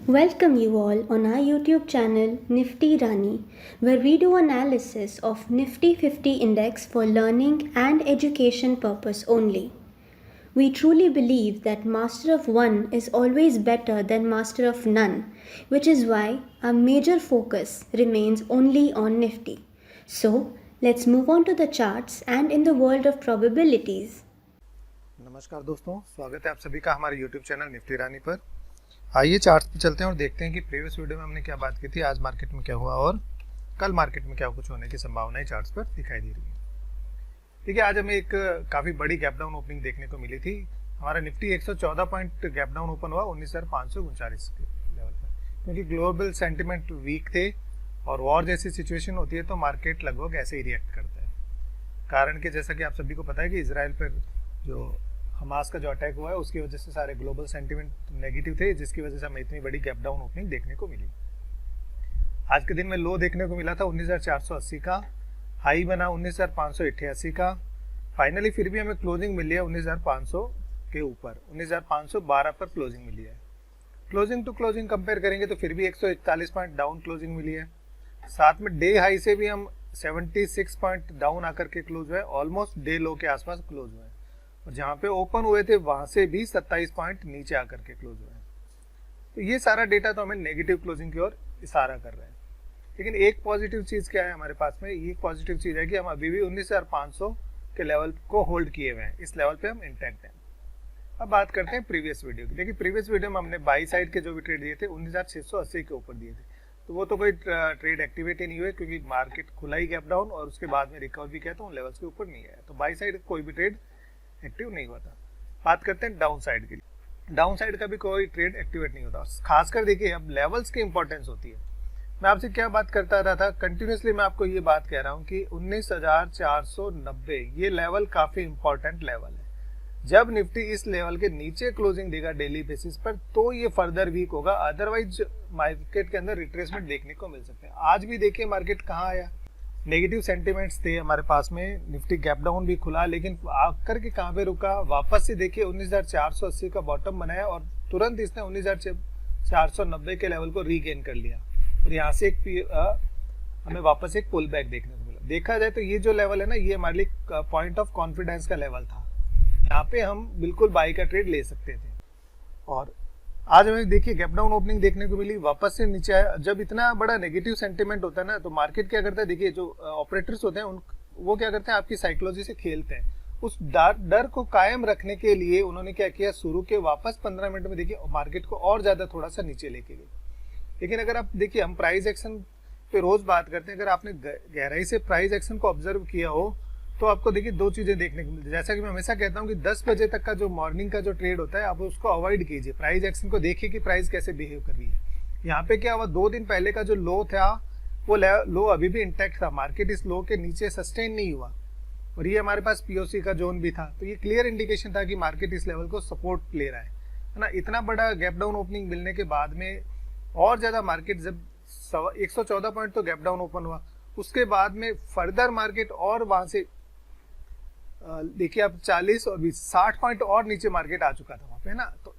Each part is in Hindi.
Welcome you all on our YouTube channel Nifty Rani, where we do analysis of Nifty 50 index for learning and education purpose only. We truly believe that master of one is always better than master of none, which is why our major focus remains only on Nifty. So, let's move on to the charts and in the world of probabilities. नमस्कार दोस्तों, स्वागत है आप सभी का हमारे YouTube चैनल निफ्टी रानी पर। आइए चार्ट्स पे चलते हैं और देखते हैं कि प्रीवियस वीडियो में हमने क्या बात की थी, आज मार्केट में क्या हुआ और कल मार्केट में क्या कुछ होने की संभावनाएं चार्ट्स पर दिखाई दे रही है। ठीक है, आज हमें एक काफ़ी बड़ी गैप डाउन ओपनिंग देखने को मिली थी। हमारा Nifty 114 point gap down open हुआ 19,539 के लेवल पर, क्योंकि ग्लोबल सेंटिमेंट वीक थे और वॉर जैसी सिचुएशन होती है तो मार्केट लगभग ऐसे ही रिएक्ट करता है। कारण कि जैसा कि आप सभी को पता है कि इसराइल पर जो हमास का जो अटैक हुआ है उसकी वजह से सारे ग्लोबल सेंटिमेंट नेगेटिव थे, जिसकी वजह से हमें इतनी बड़ी गैप डाउन ओपनिंग देखने को मिली। आज के दिन में लो देखने को मिला था 19,480 का, हाई बना 19,588 का। फाइनली फिर भी हमें क्लोजिंग मिली है 19,500 के ऊपर, 19,512 पर क्लोजिंग मिली है। क्लोजिंग टू क्लोजिंग कंपेयर करेंगे तो फिर भी 141 पॉइंट डाउन क्लोजिंग मिली है। साथ में डे हाई से भी हम 76 पॉइंट डाउन आकर के क्लोज हुए, ऑलमोस्ट डे लो के आसपास क्लोज हुए, और जहां पे ओपन हुए थे वहां से भी 27 पॉइंट नीचे आकर के क्लोज हुए। तो ये सारा डेटा तो हमें नेगेटिव क्लोजिंग की ओर इशारा कर रहे हैं। लेकिन एक पॉजिटिव चीज क्या है हमारे पास में, ये पॉजिटिव चीज है कि हम अभी भी 19,500 के लेवल को होल्ड किए हुए हैं, इस लेवल पे हम इंटैक्ट हैं। अब बात करते हैं प्रीवियस वीडियो की। देखिए प्रीवियस वीडियो में हमने बाई साइड के जो भी ट्रेड दिए थे 19,680 के ऊपर दिए थे, तो वो तो कोई ट्रेड एक्टिविटी नहीं हुई, क्योंकि मार्केट खुला ही गैप डाउन और उसके बाद में रिकवर भी किया तो उन लेवल्स के ऊपर नहीं आया, तो बाई साइड कोई भी ट्रेड एक्टिव नहीं हुआ था। बात करते हैं डाउन साइड की। डाउन साइड का भी कोई ट्रेड एक्टिवेट नहीं होता। खासकर देखिए अब लेवल्स की इंपॉर्टेंस होती है। मैं आपसे क्या बात करता रहा था, कंटिन्यूसली मैं आपको ये बात कह रहा हूँ कि 19,490 ये लेवल काफी इंपॉर्टेंट लेवल है। जब निफ्टी इस लेवल के नीचे क्लोजिंग देगा डेली बेसिस पर तो ये फर्दर वीक होगा, अदरवाइज मार्केट के अंदर रिट्रेसमेंट देखने को मिल सकते हैं। आज भी देखिए मार्केट कहाँ आया, नेगेटिव सेंटिमेंट्स थे हमारे पास में, निफ्टी गैप डाउन भी खुला, लेकिन आकर के कहाँ पे रुका, वापस से देखिए 19,480 का बॉटम बनाया और तुरंत इसने 19,490 के लेवल को रीगेन कर लिया, और यहाँ से हमें वापस एक पुल बैक देखने को मिला। देखा जाए तो ये जो लेवल है ना, ये हमारे लिए पॉइंट ऑफ कॉन्फिडेंस का लेवल था, यहाँ पे हम बिल्कुल बाई का ट्रेड ले सकते थे। और आज हमें देखिए गैप डाउन ओपनिंग देखने को मिली, वापस से नीचे आया। जब इतना बड़ा नेगेटिव सेंटिमेंट होता है ना, तो मार्केट क्या करता है, देखिए जो ऑपरेटर्स होते हैं वो क्या करते हैं, आपकी साइकोलॉजी से खेलते हैं। उस डर को कायम रखने के लिए उन्होंने क्या किया, शुरू के वापस 15 मिनट में देखिए मार्केट को और ज्यादा थोड़ा सा नीचे लेके गए। लेकिन अगर आप देखिए, हम प्राइस एक्शन पे रोज बात करते हैं, अगर आपने गहराई से प्राइस एक्शन को ऑब्जर्व किया हो तो आपको देखिए दो चीजें देखने को मिलती है। जैसा कि मैं हमेशा कहता हूं कि 10 बजे तक का जो मॉर्निंग का जो ट्रेड होता है आप उसको अवॉइड कीजिए, प्राइस एक्शन को देखिए कि प्राइस कैसे बिहेव कर रही है। यहाँ पे क्या हुआ, 2 दिन पहले का जो लो था वो लो अभी भी इंटैक्ट था, मार्केट इस लो के नीचे सस्टेन नहीं हुआ, और ये हमारे पास पीओसी का जोन भी था, तो ये क्लियर इंडिकेशन था कि मार्केट इस लेवल को सपोर्ट ले रहा है ना। इतना बड़ा गैप डाउन ओपनिंग मिलने के बाद में और ज्यादा मार्केट जब 114 पॉइंट तो गैप डाउन ओपन हुआ, उसके बाद में फर्दर मार्केट और वहां से देखिए आप 40 और 20 60 पॉइंट और नीचे मार्केट आ चुका था वहां पे ना। तो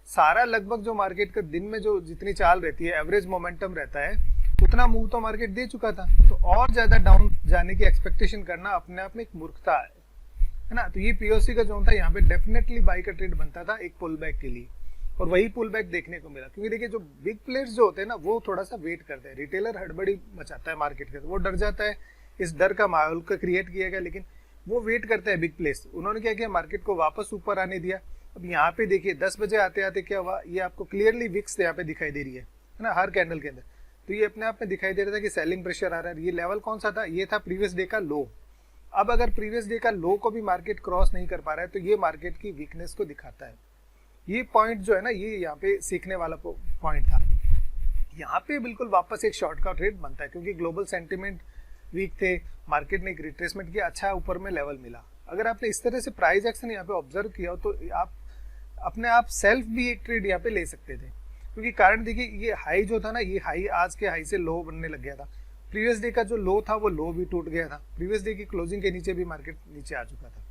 सारा लगभग जो मार्केट का दिन में जो जितनी चाल रहती है, एवरेज मोमेंटम रहता है, उतना मूव तो मार्केट दे चुका था, तो और ज्यादा डाउन जाने की एक्सपेक्टेशन करना अपने आप में एक मूर्खता है ना। तो ये पीओसी का जोन था, यहाँ पे डेफिनेटली बाई का ट्रेड बनता था एक पुल बैक के लिए, और वही पुल बैक देखने को मिला। क्योंकि देखिए जो बिग प्लेयर्स जो होते हैं ना, वो थोड़ा सा वेट करते हैं, रिटेलर हड़बड़ी मचाता है मार्केट के, वो डर जाता है, इस डर का माहौल का क्रिएट किया गया, लेकिन वो वेट करते हैं बिग प्लेस। उन्होंने क्या किया, मार्केट को वापस ऊपर आने दिया। अब यहाँ पे देखिए 10 बजे आते आते क्या हुआ, ये आपको क्लियरली विक्स यहाँ पे दिखाई दे रही है ना, हर कैंडल के अंदर। तो ये अपने आप में दिखाई दे रहा था कि सेलिंग प्रेशर आ रहा है। ये लेवल कौन सा था, ये था प्रीवियस डे का लो। अब अगर प्रीवियस डे का लो को भी मार्केट क्रॉस नहीं कर पा रहा है तो ये मार्केट की वीकनेस को दिखाता है। ये पॉइंट जो है ना, ये यहाँ पे सीखने वाला पॉइंट था। यहाँ पे बिल्कुल वापस एक शॉर्ट का ट्रेड बनता है, क्योंकि ग्लोबल सेंटिमेंट वीक थे, मार्केट ने एक रिट्रेसमेंट किया, अच्छा ऊपर में लेवल मिला। अगर आपने इस तरह से प्राइस एक्शन यहाँ पे ऑब्जर्व किया हो तो आप अपने आप सेल्फ भी एक ट्रेड यहाँ पे ले सकते थे, क्योंकि कारण देखिए ये हाई जो था ना, ये हाई आज के हाई से लो बनने लग गया था। प्रीवियस डे का जो लो था वो लो भी टूट गया था, प्रीवियस डे की क्लोजिंग के नीचे भी मार्केट नीचे आ चुका था।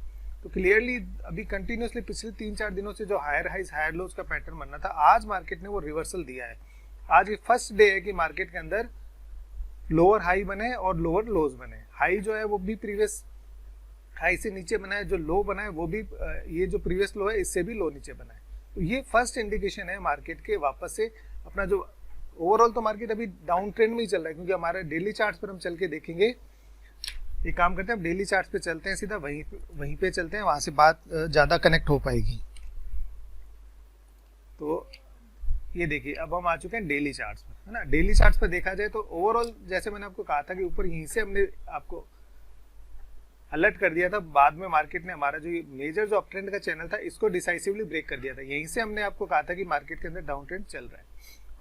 तो क्लियरली अभी कंटिन्यूसली पिछले 3-4 दिनों से जो हायर हाइज हायर लोज का पैटर्न बनना था, आज मार्केट ने वो रिवर्सल दिया है। आज ये फर्स्ट डे है कि मार्केट के अंदर लोअर हाई बने और लोअर लोज बने। हाई जो है वो भी प्रीवियस हाई से नीचे बना है, जो लो बना है वो भी ये जो प्रीवियस लो है इससे भी लो नीचे बना है। तो ये फर्स्ट इंडिकेशन है मार्केट के वापस से अपना जो ओवरऑल तो मार्केट अभी डाउन ट्रेंड में ही चल रहा है, क्योंकि हमारे डेली चार्ट्स पर हम चल के देखेंगे। एक काम करते हैं, हम डेली चार्ट्स पे चलते हैं, सीधा वहीं पे चलते हैं, वहां से बात ज़्यादा कनेक्ट हो पाएगी। तो ये देखिए अब हम आ चुके हैं डेली चार्ट्स पर, है ना। डेली चार्ट्स पर देखा जाए तो ओवरऑल जैसे मैंने आपको कहा था कि ऊपर यहीं से हमने आपको अलर्ट कर दिया था, बाद में मार्केट ने हमारा जो ये मेजर जो अप ट्रेंड का चैनल था इसको डिसाइसिवली ब्रेक कर दिया था। यहीं से हमने आपको कहा था कि मार्केट के अंदर डाउन ट्रेंड चल रहा है,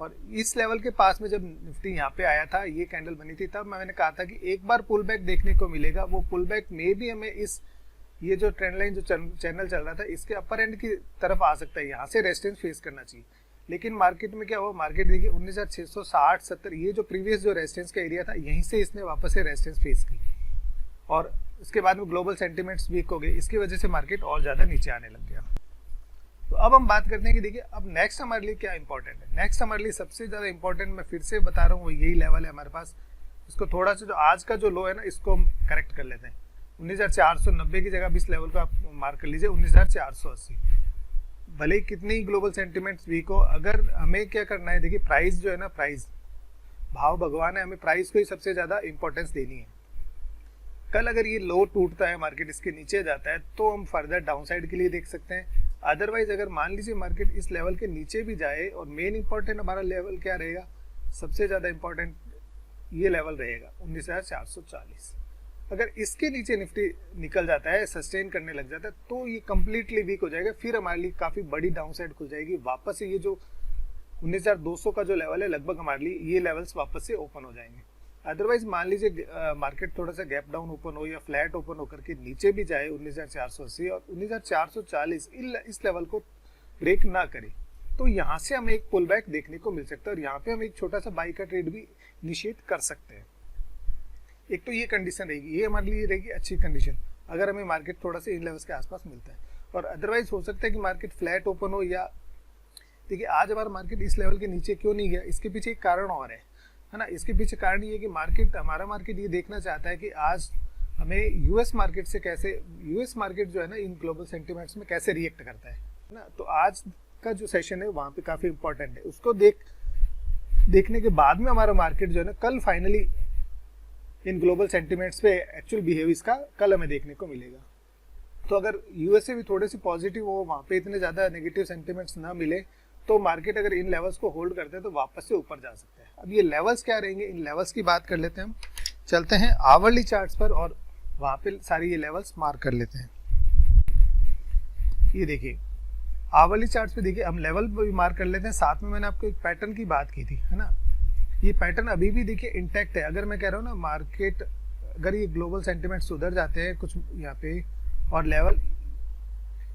और इस लेवल के पास में जब निफ्टी यहाँ पे आया था, ये कैंडल बनी थी, तब मैंने कहा था कि एक बार पुल बैक देखने को मिलेगा। वो पुल बैक में भी हमें ये जो ट्रेंड लाइन जो चैनल चल रहा था इसके अपर एंड की तरफ आ सकता है, यहाँ से रेजिस्टेंस फेस करना चाहिए। लेकिन मार्केट में क्या हुआ, मार्केट देखिए 19,660-70 ये जो प्रीवियस जो रेजिस्टेंस का एरिया था, यहीं से इसने वापस से रेजिस्टेंस फेस की, और इसके बाद में ग्लोबल सेंटिमेंट्स वीक हो गए, इसकी वजह से मार्केट और ज़्यादा नीचे आने लग गया। तो अब हम बात करते हैं कि देखिए अब नेक्स्ट हमारे लिए क्या इंपॉर्टेंट है। नेक्स्ट हमारे लिए सबसे ज़्यादा इंपॉर्टेंट मैं फिर से बता रहा हूँ, वो यही लेवल है हमारे पास। इसको थोड़ा सा जो आज का जो लो है ना, इसको हम करेक्ट कर लेते हैं। 19,490 की जगह अब इस लेवल को आप मार्क कर लीजिए 19,480। भले ही कितनी ही ग्लोबल सेंटिमेंट्स वीक हो, अगर हमें क्या करना है, देखिए प्राइस जो है ना, प्राइस भाव भगवान है, हमें प्राइस को ही सबसे ज़्यादा इंपॉर्टेंस देनी है। कल अगर ये लो टूटता है, मार्केट इसके नीचे जाता है, तो हम फर्दर डाउन साइड के लिए देख सकते हैं। अदरवाइज अगर मान लीजिए मार्केट इस लेवल के नीचे भी जाए, और मेन इंपॉर्टेंट हमारा लेवल क्या रहेगा, सबसे ज़्यादा इंपॉर्टेंट ये लेवल रहेगा 19,440। अगर इसके नीचे निफ्टी निकल जाता है, सस्टेन करने लग जाता है, तो ये कंप्लीटली वीक हो जाएगा, फिर हमारे लिए काफ़ी बड़ी डाउन साइड खुल जाएगी। वापस से ये जो 19,200 का जो लेवल है, लगभग हमारे लिए ये लेवल्स वापस से ओपन हो जाएंगे। अदरवाइज मान लीजिए मार्केट थोड़ा सा गैप डाउन ओपन हो या फ्लैट ओपन होकर के नीचे भी जाए 19,480 और 19,440 इस लेवल को ब्रेक ना करे, तो यहाँ से हमें एक पुल बैक देखने को मिल सकता है, और यहाँ पे हम एक छोटा सा बाई का ट्रेड भी इनिशिएट कर सकते हैं। एक तो ये कंडीशन रहेगी, ये हमारे लिए रहेगी अच्छी कंडीशन, अगर हमें मार्केट थोड़ा सा इन लेवल्स के आसपास मिलता है। और अदरवाइज हो सकता है कि मार्केट फ्लैट ओपन हो, या देखिए आज हमारा मार्केट इस लेवल के नीचे क्यों नहीं गया, इसके पीछे एक कारण और है ना। इसके पीछे कारण ये कि हमारा मार्केट ये देखना चाहता है कि आज हमें यूएस मार्केट से कैसे, यूएस मार्केट जो है ना इन ग्लोबल सेंटिमेंट्स में कैसे रिएक्ट करता है ना। तो आज का जो सेशन है वहाँ पे काफ़ी इंपॉर्टेंट है, उसको देखने के बाद में हमारा मार्केट जो है ना कल फाइनली इन ग्लोबल सेंटिमेंट्स पे एक्चुअल बिहेव इसका कल हमें देखने को मिलेगा। तो अगर यूएसए भी थोड़े से पॉजिटिव हो, वहाँ पे इतने ज़्यादा नेगेटिव सेंटिमेंट्स ना मिले, तो मार्केट अगर इन लेवल्स को होल्ड करते हैं तो वापस से ऊपर जा सकते हैं। अब ये लेवल्स क्या रहेंगे, इन लेवल्स की बात कर लेते हैं हम। चलते हैं आवरली चार्ट्स पर और वहाँ पे सारी ये लेवल्स मार्क कर लेते हैं। ये देखिए आवरली चार्ट्स पे देखिए हम लेवल भी मार्क कर लेते हैं, साथ में मैंने आपको एक पैटर्न की बात की थी, है ना। ये पैटर्न अभी भी देखिए इंटैक्ट है। अगर मैं कह रहा हूँ ना मार्केट अगर ये ग्लोबल सेंटिमेंट सुधर जाते हैं कुछ यहाँ पे, और लेवल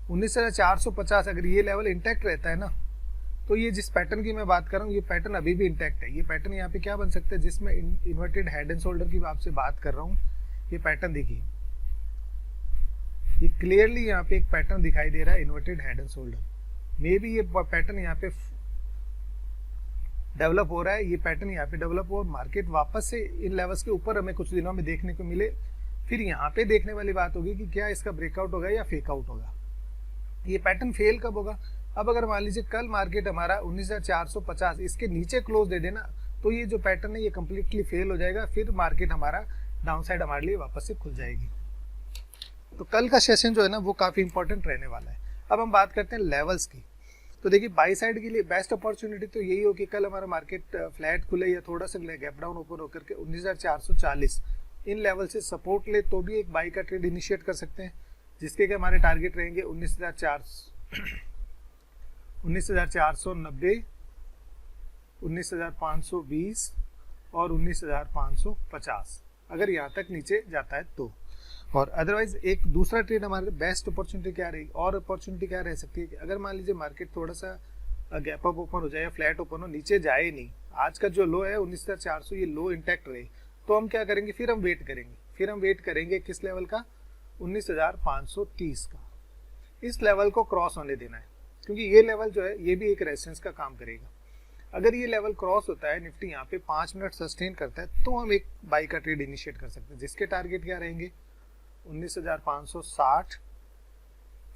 19,450 अगर ये लेवल इंटैक्ट रहता है ना, तो ये जिस पैटर्न की मैं बात कर रहा हूँ ये पैटर्न अभी भी इंटैक्ट है। ये पैटर्न यहाँ पे क्या बन सकता है, जिसमें इन्वर्टेड हेड एंड शोल्डर की आपसे बात कर रहा हूँ। ये पैटर्न देखिए, ये क्लियरली यहाँ पे एक पैटर्न दिखाई दे रहा है, inverted head and shoulder. May be ये पैटर्न यहाँ पे डेवलप हो रहा है, ये पैटर्न यहाँ पे डेवलप हो और मार्केट वापस से इन लेवल्स के ऊपर हमें कुछ दिनों में देखने को मिले। फिर यहाँ पे देखने वाली बात होगी कि क्या इसका ब्रेकआउट होगा या फेक आउट होगा। ये पैटर्न फेल कब होगा, अब अगर मान लीजिए कल मार्केट हमारा 19,450 इसके नीचे क्लोज दे देना, तो ये जो पैटर्न है ये कम्प्लीटली फेल हो जाएगा, फिर मार्केट हमारा डाउन साइड हमारे लिए वापस से खुल जाएगी। तो कल का सेशन जो है ना वो काफ़ी इंपॉर्टेंट रहने वाला है। अब हम बात करते हैं लेवल्स की। तो देखिए बाई साइड के लिए बेस्ट अपॉर्चुनिटी तो यही हो कि कल हमारा मार्केट फ्लैट खुले या थोड़ा सा गैप डाउन ओपन होकर के 19,440 इन लेवल से सपोर्ट ले, तो भी एक बाई का ट्रेड इनिशिएट कर सकते हैं, जिसके कि हमारे टारगेट रहेंगे 19,490, 19,520 और 19,550 अगर यहाँ तक नीचे जाता है तो। और अदरवाइज एक दूसरा ट्रेड हमारे बेस्ट अपॉर्चुनिटी क्या रहेगी, और अपॉर्चुनिटी क्या रह सकती है कि अगर मान लीजिए मार्केट थोड़ा सा गैप अप ओपन हो जाए या फ्लैट ओपन हो, नीचे जाए नहीं, आज का जो लो है 19,400 ये लो इंटैक्ट रहे, तो हम क्या करेंगे, फिर हम वेट करेंगे किस लेवल का, 19,530 का। इस लेवल को क्रॉस होने देना है, क्योंकि ये लेवल जो है ये भी एक रेजिस्टेंस का काम करेगा। अगर ये लेवल क्रॉस होता है, निफ्टी यहाँ पे 5 मिनट सस्टेन करता है, तो हम एक बाई का ट्रेड इनिशिएट कर सकते हैं, जिसके टारगेट क्या रहेंगे 19,560,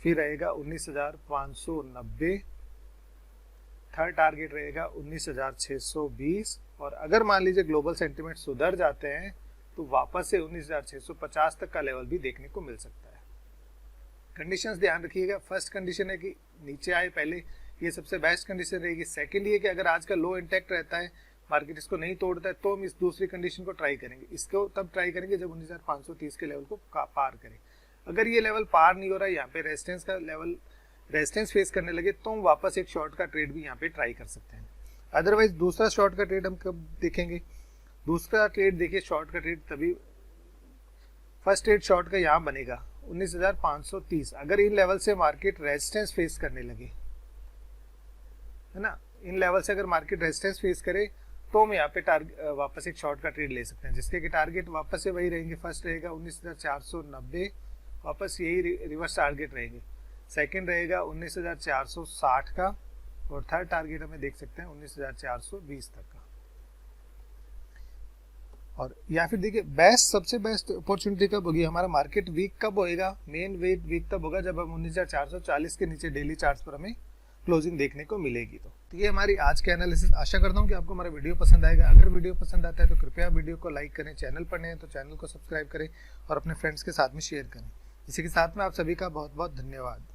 फिर रहेगा 19,590, थर्ड टारगेट रहेगा 19,620, और अगर मान लीजिए ग्लोबल सेंटिमेंट सुधर जाते हैं तो वापस से 19,650 तक का लेवल भी देखने को मिल सकता है। कंडीशंस ध्यान रखिएगा। फर्स्ट कंडीशन है कि नीचे आए पहले, ये सबसे बेस्ट कंडीशन रहेगी। सेकंड ये कि अगर आज का लो इंटैक्ट रहता है, मार्केट इसको नहीं तोड़ता है, तो हम इस दूसरी कंडीशन को ट्राई करेंगे। इसको तब ट्राई करेंगे जब 19,530 के लेवल को पार करें। अगर ये लेवल पार नहीं हो रहा है, यहाँ पे रेजिस्टेंस का लेवल, रेजिस्टेंस फेस करने लगे, तो हम वापस एक शॉर्ट का ट्रेड भी यहाँ पे ट्राई कर सकते हैं। अदरवाइज दूसरा शॉर्ट का ट्रेड हम कब देखेंगे? दूसरा ट्रेड देखिए, शॉर्ट का ट्रेड तभी, फर्स्ट ट्रेड शॉर्ट का यहाँ बनेगा 19,530। अगर इन लेवल से मार्केट रेजिस्टेंस फेस करने लगे, है ना, इन लेवल से अगर मार्केट रेजिस्टेंस फेस करे, तो हम यहाँ पे वापस एक शॉर्ट का ट्रेड ले सकते हैं, जिसके कि टारगेट वापस से वही रहेंगे। फर्स्ट रहेगा 19,490, वापस यही रिवर्स टारगेट रहेंगे। सेकंड रहेगा 19,460 का, और थर्ड टारगेट हमें देख सकते हैं 19,420 तक का। और या फिर देखिए सबसे बेस्ट अपॉर्चुनिटी कब होगी, हमारा मार्केट वीक कब होएगा? मेन वीक तब होगा जब हम 19,440 के नीचे डेली चार्ट्स पर हमें क्लोजिंग देखने को मिलेगी। तो ये हमारी आज के एनालिसिस। आशा करता हूँ कि आपको हमारा वीडियो पसंद आएगा। अगर वीडियो पसंद आता है तो कृपया वीडियो को लाइक करें, चैनल पर नए हैं तो चैनल को सब्सक्राइब करें और अपने फ्रेंड्स के साथ में शेयर करें। इसी के साथ में आप सभी का बहुत बहुत धन्यवाद।